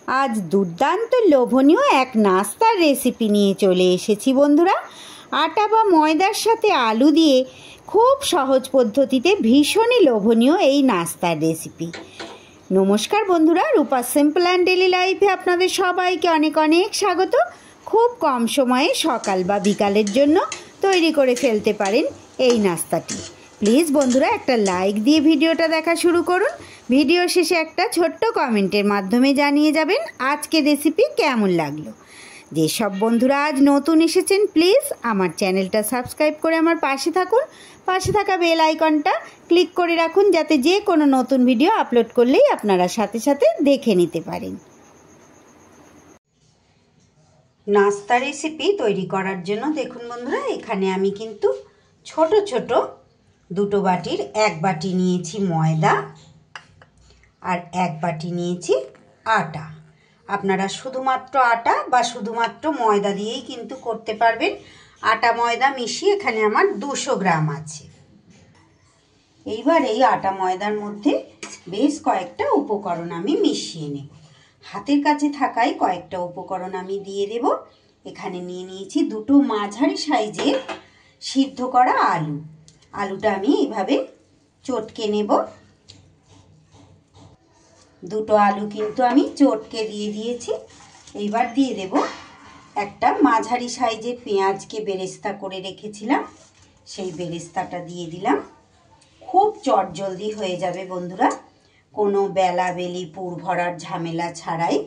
আজ দুর্দান্ত লোভনীয় এক নাস্তার রেসিপি নিয়ে চলে এসেছি বন্ধুরা। আটা বা ময়দার সাথে আলু দিয়ে খুব সহজ পদ্ধতিতে ভীষণই লোভনীয় এই নাস্তার রেসিপি। নমস্কার বন্ধুরা, রূপা সিম্পল অ্যান্ড ডেলি লাইফে আপনাদের সবাইকে অনেক অনেক স্বাগত। খুব কম সময়ে সকাল বা বিকালের জন্য তৈরি করে ফেলতে পারেন এই নাস্তাটি। প্লিজ বন্ধুরা একটা লাইক দিয়ে ভিডিওটা দেখা শুরু করুন। ভিডিও শেষে একটা ছোট্ট কমেন্টের মাধ্যমে জানিয়ে যাবেন আজকের রেসিপি কেমন লাগলো। যেসব বন্ধুরা আজ নতুন এসেছেন প্লিজ আমার চ্যানেলটা সাবস্ক্রাইব করে আমার পাশে থাকুন। পাশে থাকা বেল আইকনটা ক্লিক করে রাখুন যাতে যে কোনো নতুন ভিডিও আপলোড করলেই আপনারা সাথে সাথে দেখে নিতে পারেন। নাস্তা রেসিপি তৈরি করার জন্য দেখুন বন্ধুরা, এখানে আমি কিন্তু ছোট ছোট দুটো বাটির এক বাটি নিয়েছি ময়দা আর এক বাটি নিয়েছি আটা। আপনারা শুধুমাত্র আটা বা শুধুমাত্র ময়দা দিয়েই কিন্তু করতে পারবেন। আটা ময়দা মিশিয়ে এখানে আমার 200 গ্রাম আছে। এইবার এই আটা ময়দার মধ্যে বেশ কয়েকটা উপকরণ আমি মিশিয়ে নেব। হাতের কাছে থাকায় কয়েকটা উপকরণ আমি দিয়ে দেব। এখানে নিয়ে নিয়েছি দুটো মাঝারি সাইজের সিদ্ধ করা আলু। আলুটা আমি এইভাবে চটকে নেব। দুটো আলু কিন্তু আমি চটকে দিয়ে দিয়েছি। এইবার দিয়ে দেব একটা মাঝারি সাইজের পেঁয়াজকে বেরেস্তা করে রেখেছিলাম, সেই বেরেস্তাটা দিয়ে দিলাম। খুব চটজলদি হয়ে যাবে বন্ধুরা, কোনো বেলাবেলি পুর ভরার ঝামেলা ছাড়াই।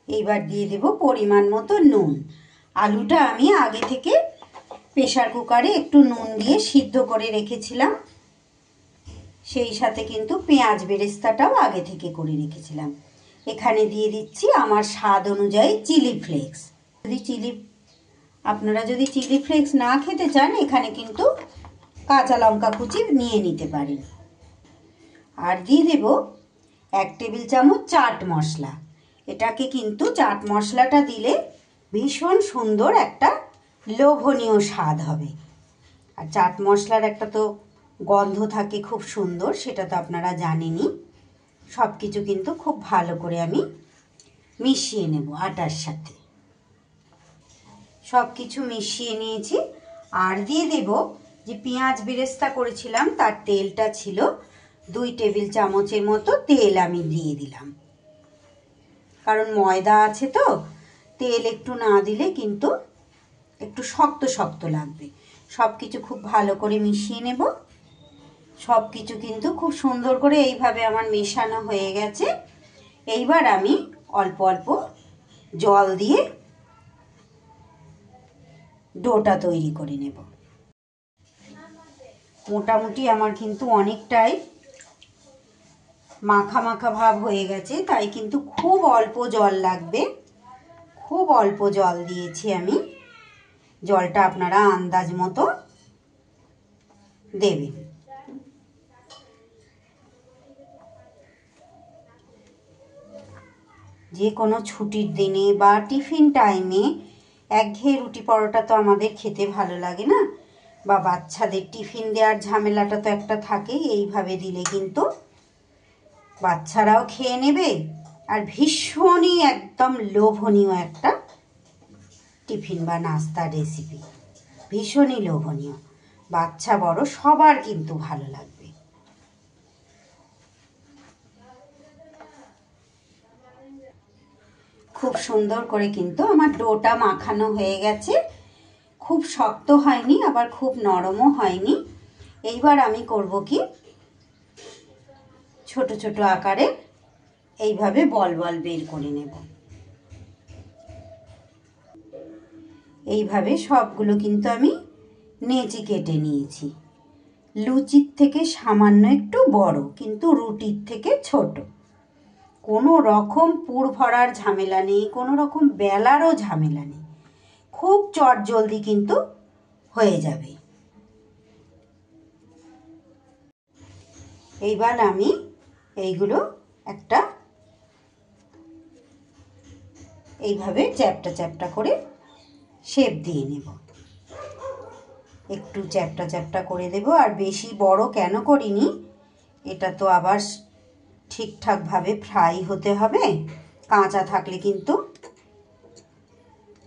এইবার দিয়ে দেব পরিমাণ মতো নুন। আলুটা আমি আগে থেকে প্রেসার কুকারে একটু নুন দিয়ে সিদ্ধ করে রেখেছিলাম, সেই সাথে কিন্তু পেঁয়াজ বেরেস্তাটাও আগে থেকে করে রেখেছিলাম। এখানে দিয়ে দিচ্ছি আমার স্বাদ অনুযায়ী চিলি ফ্লেক্স। আপনারা যদি চিলি ফ্লেক্স না খেতে চান এখানে কিন্তু কাঁচা লঙ্কা কুচি নিয়ে নিতে পারেন। আর দিয়ে দেব 1 টেবিল চামচ চাট মশলা। এটাকে কিন্তু চাট মশলাটা দিলে ভীষণ সুন্দর একটা লোভনীয় স্বাদ হবে। আর চাট মশলার একটা তো গন্ধ থাকে খুব সুন্দর, সেটা তো আপনারা জানেনই। সব কিছু কিন্তু খুব ভালো করে আমি মিশিয়ে নেব আটার সাথে। সব কিছু মিশিয়ে নিয়েছি। আর দিয়ে দেব যে পেঁয়াজ বেরেস্তা করেছিলাম তার তেলটা ছিল 2 টেবিল চামচের মতো তেল আমি দিয়ে দিলাম। কারণ ময়দা আছে তো তেল একটু না দিলে কিন্তু একটু শক্ত শক্ত লাগবে। সব কিছু খুব ভালো করে মিশিয়ে নেব। সব কিছু কিন্তু খুব সুন্দর করে এইভাবে আমার মেশানো হয়ে গেছে। এইবার আমি অল্প অল্প জল দিয়ে ডোটা তৈরি করে নেব। মোটামুটি আমার কিন্তু অনেকটাই মাখা মাখা ভাব হয়ে গেছে, তাই কিন্তু খুব অল্প জল লাগবে। খুব অল্প জল দিয়েছি আমি। জলটা আপনারা আন্দাজ মতো দেবেন। যে কোনো ছুটির দিনে বা টিফিন টাইমে একঘেয়ে রুটি পরোটা তো আমাদের খেতে ভালো লাগে না, বা বাচ্চাদের টিফিন দেওয়ার ঝামেলাটা তো একটা থাকেই। এইভাবে দিলে কিন্তু বাচ্চারাও খেয়ে নেবে আর ভীষণই একদম লোভনীয় একটা টিফিন বা নাস্তার রেসিপি। ভীষণই লোভনীয়, বাচ্চা বড় সবার কিন্তু ভালো লাগবে। খুব সুন্দর করে কিন্তু আমার ডোটা মাখানো হয়ে গেছে। খুব শক্ত হয়নি আবার খুব নরমও হয়নি। এইবার আমি করব কি, ছোট ছোট আকারে এইভাবে বল বল বের করে নেব। এইভাবে সবগুলো কিন্তু আমি নেচে কেটে নিয়েছি। লুচির থেকে সামান্য একটু বড়, কিন্তু রুটির থেকে ছোট। কোনো রকম পুর ভরার ঝামেলা নেই, কোনো রকম বেলারও ঝামেলা নেই। খুব চটজলদি কিন্তু হয়ে যাবে। এইবার আমি এইগুলো একটা এইভাবে চ্যাপটা চ্যাপটা করে শেপ দিয়ে নেব। একটু চ্যাপটা চ্যাপটা করে দেব। আর বেশি বড় কেন করিনি, এটা তো আবার ঠিকঠাকভাবে ফ্রাই হতে হবে, কাঁচা থাকলে কিন্তু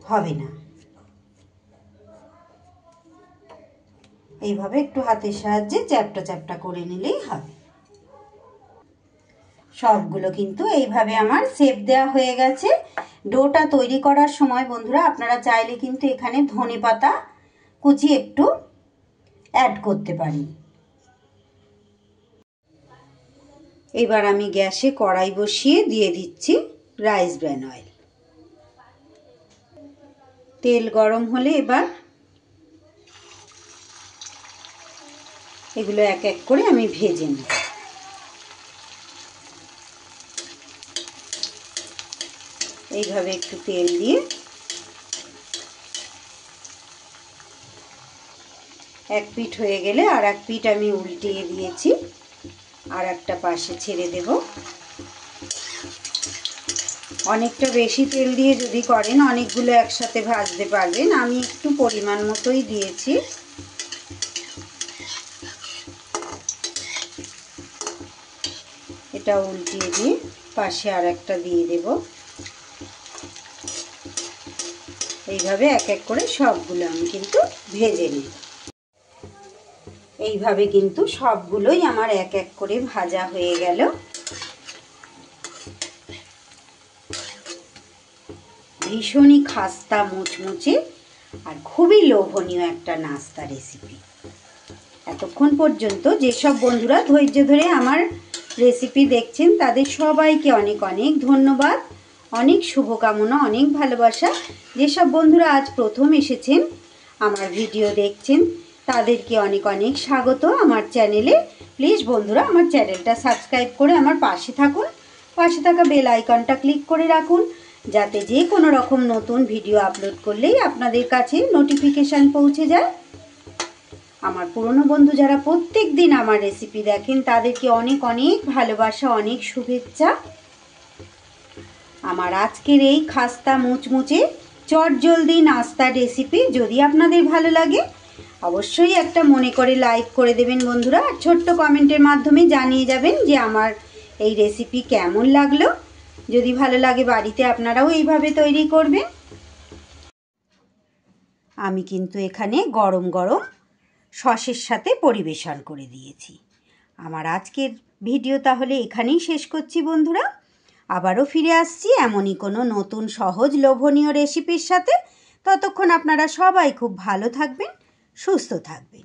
হবে না। এইভাবে একটু হাতের সাহায্যে চ্যাপটা চ্যাপটা করে নিলেই হবে। সবগুলো কিন্তু এইভাবে আমার শেপ দেওয়া হয়ে গেছে। ডোটা তৈরি করার সময় বন্ধুরা আপনারা চাইলে কিন্তু এখানে ধনেপাতা কুচি একটু অ্যাড করতে পারেন। এবার আমি গ্যাসে কড়াই বসিয়ে দিয়ে দিচ্ছি রাইস ব্র্যান অয়েল। তেল গরম হলে এবার এগুলো এক এক করে আমি ভেজে নেব। এইভাবে একটু তেল দিয়ে এক পিঠ হয়ে গেলে আর এক পিঠ আমি উল্টিয়ে দিয়েছি, আর একটা পাশে ছেড়ে দেব। অনেকটা বেশি তেল দিয়ে যদি করেন অনেকগুলো একসাথে ভাজতে পারবেন, আমি একটু পরিমাণ মতোই দিয়েছি। এটা উল্টিয়ে দিয়ে পাশে আর একটা দিয়ে দেব। এইভাবে এক এক করে সবগুলো আমি কিন্তু ভেজে নিই। এইভাবে কিন্তু সবগুলোই আমার এক এক করে ভাজা হয়ে গেল। ভীষণই খাস্তা মুচমুচে আর খুবই লোভনীয় একটা নাস্তা রেসিপি। এতক্ষণ পর্যন্ত যেসব বন্ধুরা ধৈর্য ধরে আমার রেসিপি দেখছেন তাদের সবাইকে অনেক অনেক ধন্যবাদ, অনেক শুভকামনা, অনেক ভালোবাসা। যেসব বন্ধুরা আজ প্রথম এসেছেন আমার ভিডিও দেখছেন তাদেরকে অনেক অনেক স্বাগত আমার চ্যানেলে। প্লিজ বন্ধুরা আমার চ্যানেলটা সাবস্ক্রাইব করে আমার পাশে থাকুন, পাশে থাকা বেল আইকনটা ক্লিক করে রাখুন, যাতে যে কোনো রকম নতুন ভিডিও আপলোড করলেই আপনাদের কাছে নোটিফিকেশান পৌঁছে যায়। আমার পুরনো বন্ধু যারা প্রত্যেক দিন আমার রেসিপি দেখেন তাদেরকে অনেক অনেক ভালোবাসা, অনেক শুভেচ্ছা। আমার আজকের এই খাস্তা মুচমুচে চটজলদি নাস্তার রেসিপি যদি আপনাদের ভালো লাগে অবশ্যই একটা মনে করে লাইক করে দেবেন বন্ধুরা, আর ছোট্ট কমেন্টের মাধ্যমে জানিয়ে যাবেন যে আমার এই রেসিপি কেমন লাগলো। যদি ভালো লাগে বাড়িতে আপনারাও এইভাবে তৈরি করবেন। আমি কিন্তু এখানে গরম গরম সসের সাথে পরিবেশন করে দিয়েছি। আমার আজকের ভিডিও তাহলে এখানেই শেষ করছি বন্ধুরা। আবারও ফিরে আসছি এমনই কোনো নতুন সহজ লোভনীয় রেসিপির সাথে। ততক্ষণ আপনারা সবাই খুব ভালো থাকবেন, সুস্থ থাকবেন।